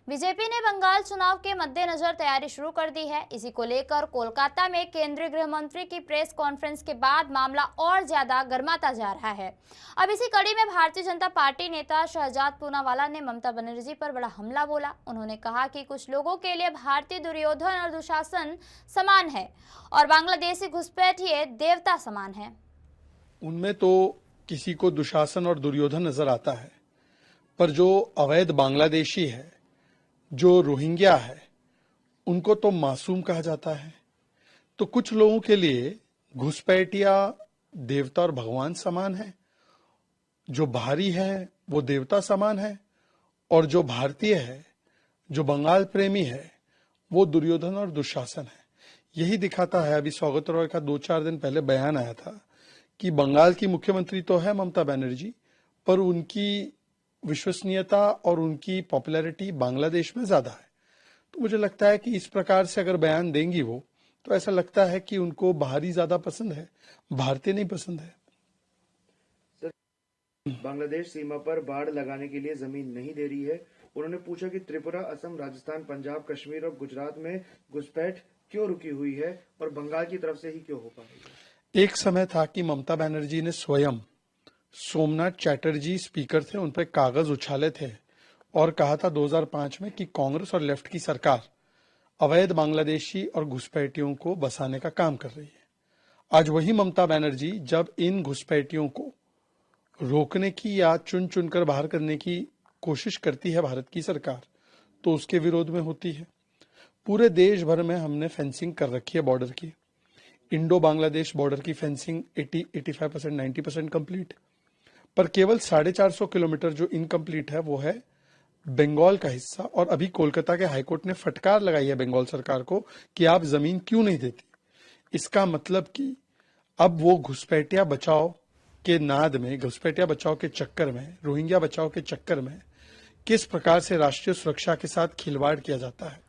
BJP ने बंगाल चुनाव के मद्देनजर तैयारी शुरू कर दी है। इसी को लेकर कोलकाता में केंद्रीय गृह मंत्री की प्रेस कॉन्फ्रेंस के बाद मामला और ज्यादा गर्माता जा रहा है। अब इसी कड़ी में भारतीय जनता पार्टी नेता शहजाद पूनावाला ने ममता बनर्जी पर बड़ा हमला बोला। उन्होंने कहा कि कुछ लोगों के लिए भारतीय दुर्योधन और दुशासन समान है और बांग्लादेशी घुसपैठिए देवता समान है। उनमें तो किसी को दुशासन और दुर्योधन नजर आता है, पर जो अवैध बांग्लादेशी है, जो रोहिंग्या है, उनको तो मासूम कहा जाता है। तो कुछ लोगों के लिए घुसपैठिया देवता और भगवान समान है, जो बाहरी है वो देवता समान है, और जो भारतीय है, जो बंगाल प्रेमी है, वो दुर्योधन और दुशासन है। यही दिखाता है। अभी सौगत रॉय का 2-4 दिन पहले बयान आया था कि बंगाल की मुख्यमंत्री तो है ममता बनर्जी, पर उनकी विश्वसनीयता और उनकी पॉपुलैरिटी बांग्लादेश में ज्यादा है। तो मुझे लगता है कि इस प्रकार से अगर बयान देंगी वो, तो ऐसा लगता है कि उनको बाहरी ज्यादा पसंद है, भारतीय नहीं पसंद है। बांग्लादेश सीमा पर बाड़ लगाने के लिए जमीन नहीं दे रही है। उन्होंने पूछा कि त्रिपुरा, असम, राजस्थान, पंजाब, कश्मीर और गुजरात में घुसपैठ क्यों रुकी हुई है और बंगाल की तरफ से ही क्यों हो पा रही है। एक समय था कि ममता बनर्जी ने स्वयं, सोमनाथ चैटर्जी स्पीकर थे, उन पर कागज उछाले थे और कहा था 2005 में कि कांग्रेस और लेफ्ट की सरकार अवैध बांग्लादेशी और घुसपैठियों को बसाने का काम कर रही है। आज वही ममता बनर्जी जब इन घुसपैठियों को रोकने की या चुन चुनकर बाहर करने की कोशिश करती है भारत की सरकार, तो उसके विरोध में होती है। पूरे देश भर में हमने फेंसिंग कर रखी है बॉर्डर की। इंडो बांग्लादेश बॉर्डर की फेंसिंग 85%, 90% कंप्लीट, पर केवल 450 किलोमीटर जो इनकम्प्लीट है वो है बंगाल का हिस्सा। और अभी कोलकाता के हाईकोर्ट ने फटकार लगाई है बंगाल सरकार को कि आप जमीन क्यों नहीं देती। इसका मतलब कि अब वो घुसपैठिया बचाओ के नाद में, घुसपैठिया बचाओ के चक्कर में, रोहिंग्या बचाओ के चक्कर में किस प्रकार से राष्ट्रीय सुरक्षा के साथ खिलवाड़ किया जाता है।